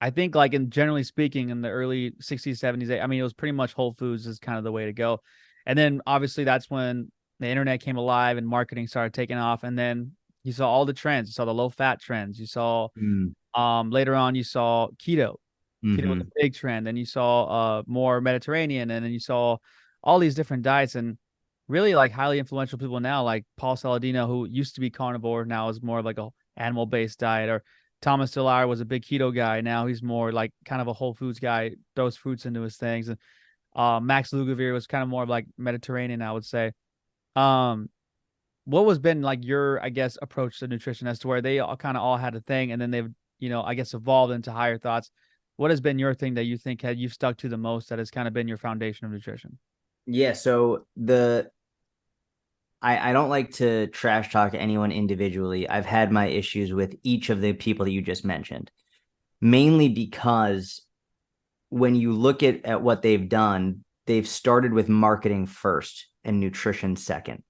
I think like in generally speaking in the early 60s, 70s, I mean, it was pretty much Whole Foods is kind of the way to go. And then obviously that's when the internet came alive and marketing started taking off. And then you saw all the trends. You saw the low fat trends. You saw Mm. later on you saw keto. Keto was a Hmm. big trend. And you saw more Mediterranean, and then you saw all these different diets, and really like highly influential people now, like Paul Saladino, who used to be carnivore, now is more of like a animal based diet, or Thomas DeLauer was a big keto guy. Now he's more like kind of a whole foods guy, throws fruits into his things. And Max Lugavere was kind of more of like Mediterranean, I would say. Um, what was been like your, I guess, approach to nutrition as to where they all kind of all had a thing, and then they've, I guess, evolved into higher thoughts. What has been your thing that you think had you've stuck to the most that has kind of been your foundation of nutrition? Yeah, so I don't like to trash talk anyone individually. I've had my issues with each of the people that you just mentioned, mainly because when you look at what they've done, they've started with marketing first and nutrition second.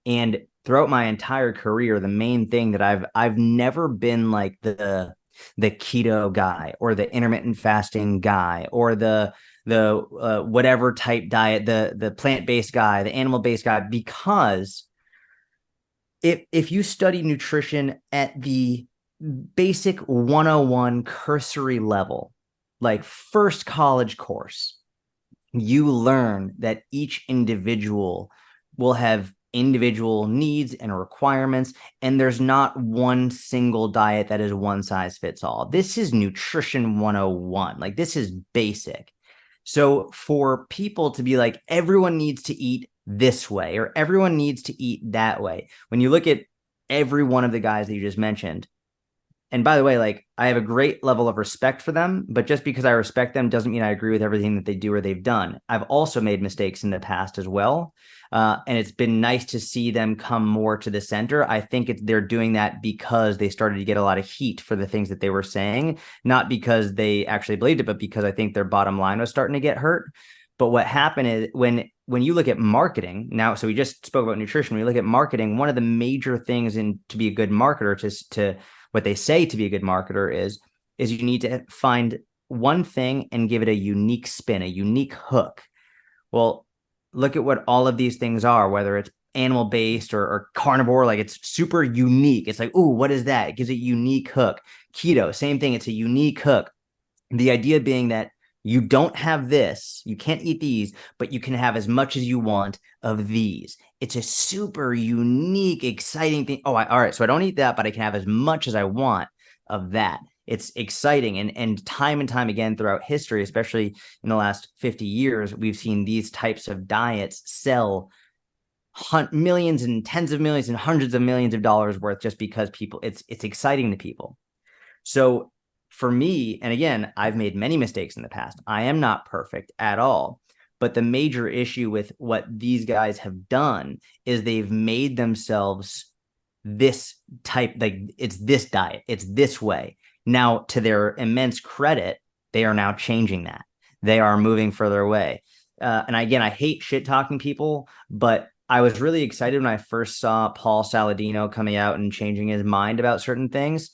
And throughout my entire career, the main thing that I've never been like the keto guy or the intermittent fasting guy or the whatever type diet, the plant-based guy, the animal-based guy, because if you study nutrition at the basic 101 cursory level, like first college course, you learn that each individual will have individual needs and requirements, and there's not one single diet that is one size fits all. This is nutrition 101. Like, this is basic. So for people to be like, everyone needs to eat this way or everyone needs to eat that way, when you look at every one of the guys that you just mentioned, and by the way, like, I have a great level of respect for them, but just because I respect them doesn't mean I agree with everything that they do or they've done. I've also made mistakes in the past as well. And it's been nice to see them come more to the center. I think they're doing that because they started to get a lot of heat for the things that they were saying, not because they actually believed it, but because I think their bottom line was starting to get hurt. But what happened is when you look at marketing now, so we just spoke about nutrition. When you look at marketing, one of the major things in to be a good marketer, to what they say to be a good marketer is you need to find one thing and give it a unique spin, a unique hook. Well, look at what all of these things are, whether it's animal based or carnivore, like it's super unique. It's like, oh, what is that? It gives a unique hook. Keto, same thing. It's a unique hook. The idea being that you don't have this, you can't eat these, but you can have as much as you want of these. It's a super unique, exciting thing. Oh, all right. So I don't eat that, but I can have as much as I want of that. It's exciting. And time again throughout history, especially in the last 50 years, we've seen these types of diets sell millions and tens of millions and hundreds of millions of dollars worth just because people, it's exciting to people. So for me, and again, I've made many mistakes in the past. I am not perfect at all. But the major issue with what these guys have done is they've made themselves this type, like it's this diet, it's this way. Now, to their immense credit, they are now changing that. They are moving further away. And again, I hate shit talking people, but I was really excited when I first saw Paul Saladino coming out and changing his mind about certain things.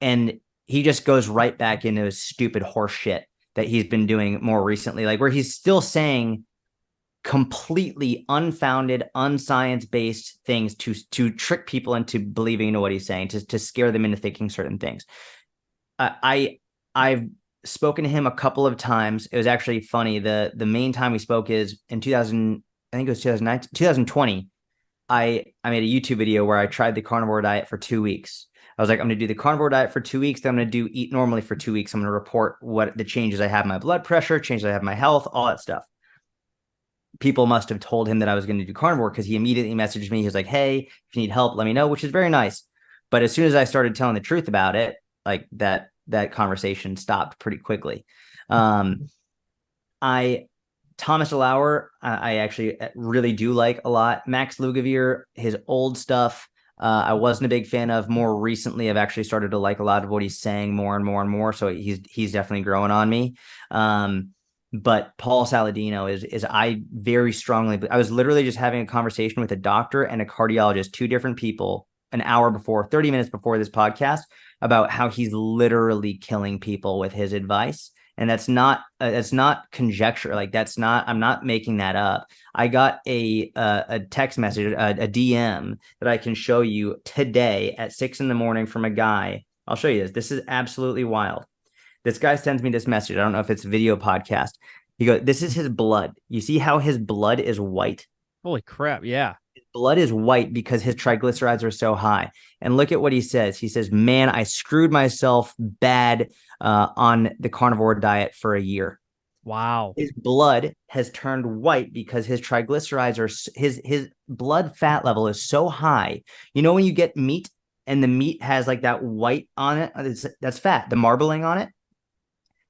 And he just goes right back into his stupid horse shit that he's been doing more recently, like where he's still saying completely unfounded, unscience-based things to trick people into believing in what he's saying, to scare them into thinking certain things. I've spoken to him a couple of times. It was actually funny. The main time we spoke is in 2000, I think it was 2019, 2020. I made a YouTube video where I tried the carnivore diet for 2 weeks. I was like, I'm going to do the carnivore diet for 2 weeks. Then I'm going to do eat normally for 2 weeks. I'm going to report what the changes I have in my blood pressure, changes I have in my health, all that stuff. People must have told him that I was going to do carnivore because he immediately messaged me. He was like, hey, if you need help, let me know, which is very nice. But as soon as I started telling the truth about it, like that conversation stopped pretty quickly. I Thomas DeLauer, I actually really do like a lot. Max Lugavere, his old stuff, I wasn't a big fan of. More recently, I've actually started to like a lot of what he's saying more and more and more. So he's definitely growing on me. But Paul Saladino is I very strongly. I was literally just having a conversation with a doctor and a cardiologist, two different people, an hour before, 30 minutes before this podcast. about how he's literally killing people with his advice. And that's not conjecture. Like I'm not making that up. I got a text message, a DM that I can show you today at 6 a.m. from a guy. I'll show you this. This is absolutely wild. This guy sends me this message. I don't know if it's a video podcast. He goes, this is his blood. You see how his blood is white? Holy crap. Yeah. His blood is white because his triglycerides are so high. And look at what he says. He says, man, I screwed myself bad on the carnivore diet for a year. Wow. His blood has turned white because his triglycerides are his blood fat level is so high. You know, when you get meat and the meat has like that white on it, that's fat, the marbling on it.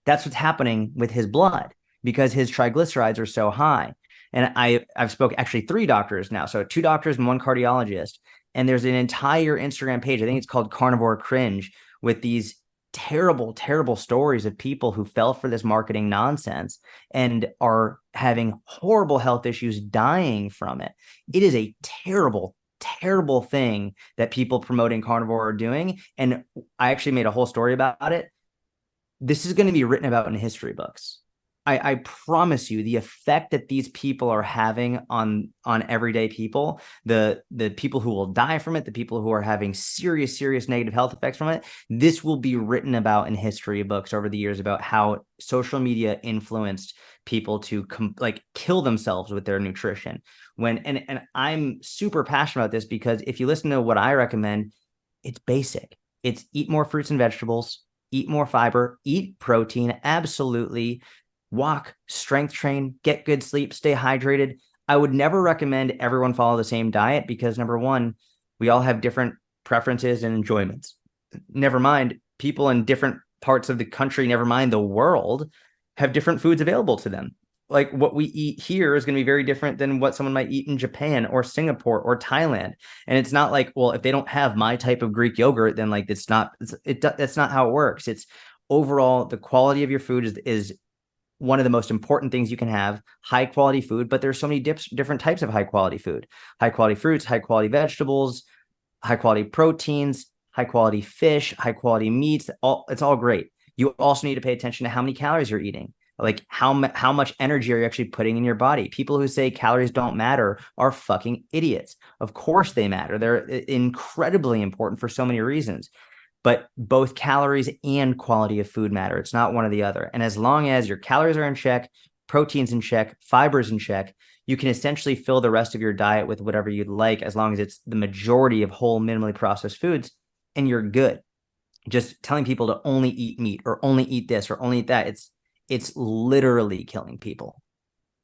That's what's happening with his blood because his triglycerides are so high. And I've spoke actually 3 doctors now. So 2 doctors and 1 cardiologist. And there's an entire Instagram page. I think it's called Carnivore Cringe, with these terrible, terrible stories of people who fell for this marketing nonsense and are having horrible health issues, dying from it. It is a terrible, terrible thing that people promoting carnivore are doing. And I actually made a whole story about it. This is going to be written about in history books. I promise you, the effect that these people are having on everyday people, the people who will die from it, the people who are having serious negative health effects from it, this will be written about in history books over the years about how social media influenced people to kill themselves with their nutrition. And I'm super passionate about this because if you listen to what I recommend, it's basic. It's eat more fruits and vegetables, eat more fiber, eat protein, absolutely. Walk, strength train, get good sleep, stay hydrated. I would never recommend everyone follow the same diet because, number one, we all have different preferences and enjoyments. Never mind, people in different parts of the country, never mind the world, have different foods available to them. Like what we eat here is going to be very different than what someone might eat in Japan or Singapore or Thailand. And it's not like, well, if they don't have my type of Greek yogurt, then like that's not how it works. It's overall the quality of your food is one of the most important things you can have. High quality food, but there's so many different types of high quality food: high quality fruits, high quality vegetables, high quality proteins, high quality fish, high quality meats. It's all great. You also need to pay attention to how many calories you're eating. Like how much energy are you actually putting in your body? People who say calories don't matter are fucking idiots. Of course they matter. They're incredibly important for so many reasons. But both calories and quality of food matter. It's not one or the other. And as long as your calories are in check, protein's in check, fiber's in check, you can essentially fill the rest of your diet with whatever you'd like, as long as it's the majority of whole, minimally processed foods, and you're good. Just telling people to only eat meat or only eat this or only eat that, it's literally killing people.